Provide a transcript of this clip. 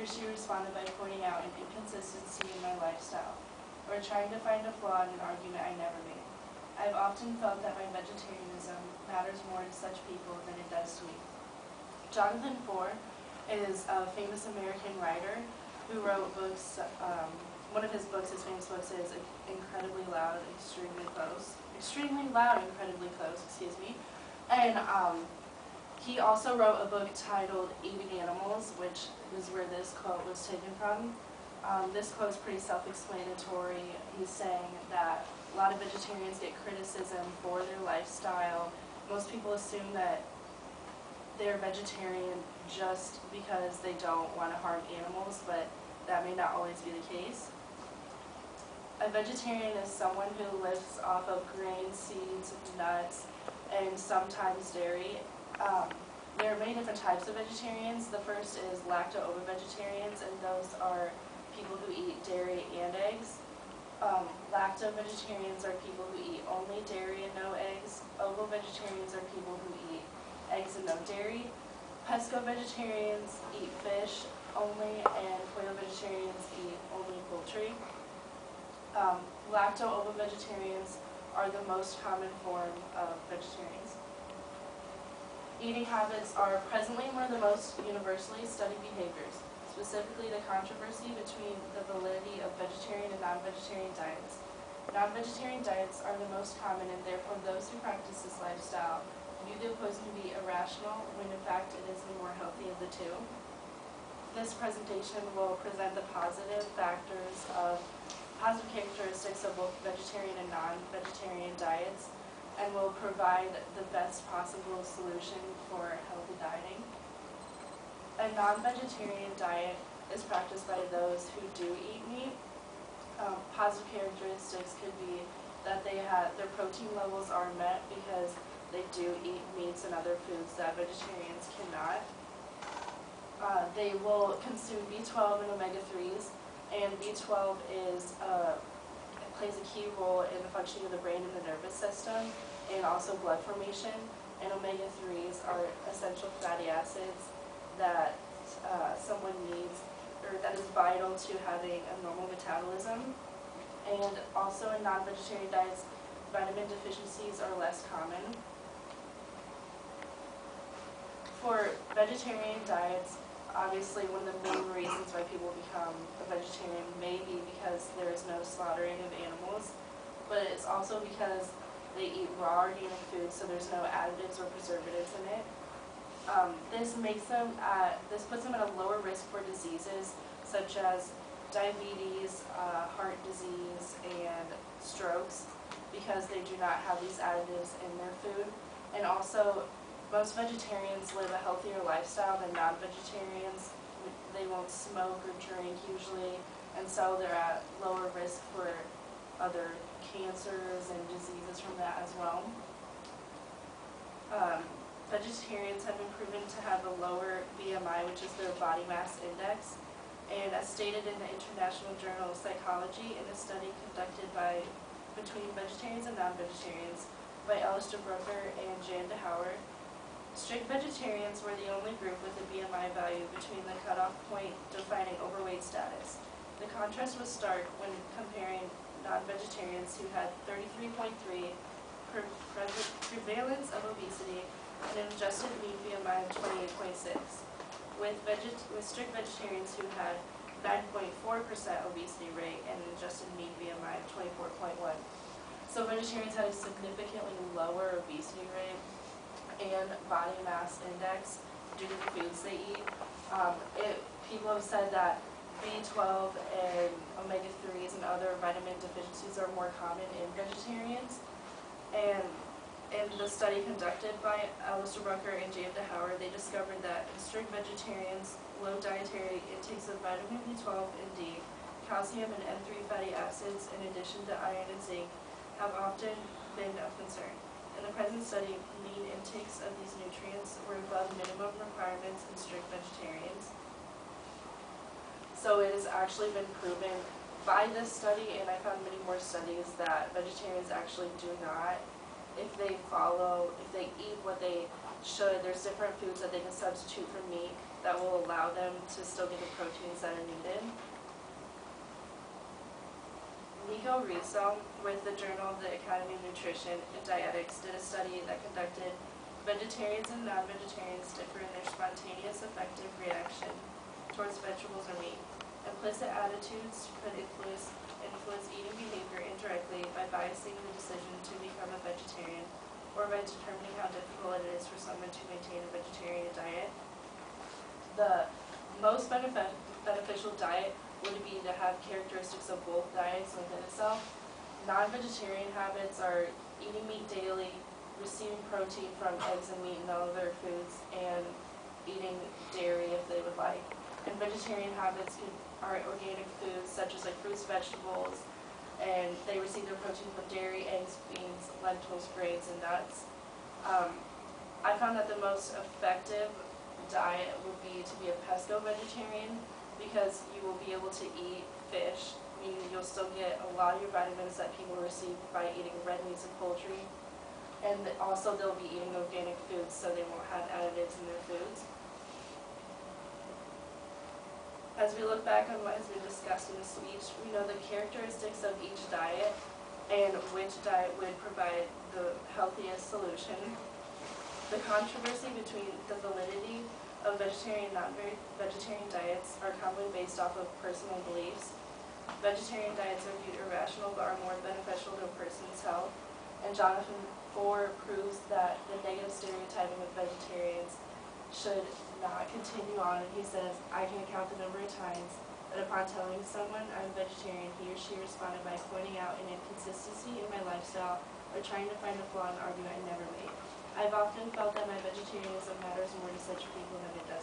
he or she responded by pointing out an inconsistency in my lifestyle, or trying to find a flaw in an argument I never made. I have often felt that my vegetarianism matters more to such people than it does to me. Jonathan Foer is a famous American writer who wrote books. One of his books, his famous books, is Incredibly Loud, Extremely Close. Extremely Loud, Incredibly Close, excuse me. And he also wrote a book titled Eating Animals, which is where this quote was taken from. This quote is pretty self-explanatory. He's saying that a lot of vegetarians get criticism for their lifestyle. Most people assume that they're vegetarian just because they don't want to harm animals, but that may not always be the case. A vegetarian is someone who lives off of grains, seeds, nuts, and sometimes dairy. There are many different types of vegetarians. The first is lacto-ovo-vegetarians, and those are people who eat dairy and eggs. Lacto-vegetarians are people who eat only dairy and no eggs. Ovo-vegetarians are people who eat eggs and no dairy. Pesco-vegetarians eat fish only, and pollo-vegetarians eat only poultry. Lacto-ovo-vegetarians are the most common form of vegetarians. Eating habits are presently one of the most universally studied behaviors, specifically the controversy between the validity of vegetarian and non-vegetarian diets. Non-vegetarian diets are the most common, and therefore those who practice this lifestyle view the opposing to be irrational, when in fact it is the more healthy of the two. This presentation will present the positive characteristics of both vegetarian and non-vegetarian diets, and will provide the best possible solution for healthy dieting. A non-vegetarian diet is practiced by those who do eat meat. Positive characteristics could be that their protein levels are met because they do eat meats and other foods that vegetarians cannot. They will consume B12 and omega-3s, and B12 plays a key role in the functioning of the brain and the nervous system, and also blood formation. And omega-3s are essential fatty acids that someone needs, or that is vital to having a normal metabolism. And also in non-vegetarian diets, vitamin deficiencies are less common. For vegetarian diets, obviously one of the main reasons why people become a vegetarian may be because there is no slaughtering of animals, but it's also because they eat raw organic food, so there's no additives or preservatives in it. This puts them at a lower risk for diseases such as diabetes, heart disease, and strokes, because they do not have these additives in their food. And also, most vegetarians live a healthier lifestyle than non-vegetarians. They won't smoke or drink usually, and so they're at lower risk for other cancers and diseases from that as well. Vegetarians have been proven to have a lower BMI, which is their body mass index. And as stated in the International Journal of Psychology, in a study conducted between vegetarians and non-vegetarians by Alistair Brooker and Jan de Howard, strict vegetarians were the only group with a BMI value between the cutoff point defining overweight status. The contrast was stark when comparing non-vegetarians who had 33.3 prevalence of obesity and an adjusted mean BMI of 28.6, with strict vegetarians who had 9.4% obesity rate and an adjusted mean BMI of 24.1. So vegetarians had a significantly lower obesity rate and body mass index due to the foods they eat. People have said that B12 and omega-3s and other vitamin deficiencies are more common in vegetarians. And in the study conducted by Alistair Brooker and Jan de Howard, they discovered that in strict vegetarians, low dietary intakes of vitamin B12 and D, calcium and N3 fatty acids, in addition to iron and zinc, have often been of concern. In the present study, mean intakes of these nutrients were above minimum requirements in strict vegetarians. So it has actually been proven by this study, and I found many more studies, that vegetarians actually do not, if they eat what they there's different foods that they can substitute for meat that will allow them to still get the proteins that are needed. Nico Riesel, with the Journal of the Academy of Nutrition and Dietetics, did a study that conducted vegetarians and non-vegetarians differ in their spontaneous affective reaction towards vegetables or meat. Implicit attitudes could influence eating behavior indirectly by biasing the decision to become a vegetarian or by determining how difficult it is for someone to maintain a vegetarian diet. The most beneficial diet would be to have characteristics of both diets within itself. Non-vegetarian habits are eating meat daily, receiving protein from eggs and meat and other foods, and eating dairy if they would like. And vegetarian habits are organic foods such as like fruits, vegetables, and they receive their protein from dairy, eggs, beans, lentils, grains, and nuts. I found that the most effective diet would be to be a pesco vegetarian, because you will be able to eat fish, meaning you'll still get a lot of your vitamins that people receive by eating red meats and poultry. And also they'll be eating organic foods, so they won't have additives in their foods. As we look back on what has been discussed in the speech, we know the characteristics of each diet and which diet would provide the healthiest solution. The controversy between the validity of vegetarian and non-vegetarian diets are commonly based off of personal beliefs. Vegetarian diets are viewed irrational but are more beneficial to a person's health. And Jonathan Foer proves that the negative stereotyping of vegetarians should not continue on. And he says, I can count the number of times that upon telling someone I'm vegetarian, he or she responded by pointing out an inconsistency in my lifestyle or trying to find a flaw in an argument I never made. I've often felt that my vegetarianism matters more to such people than it does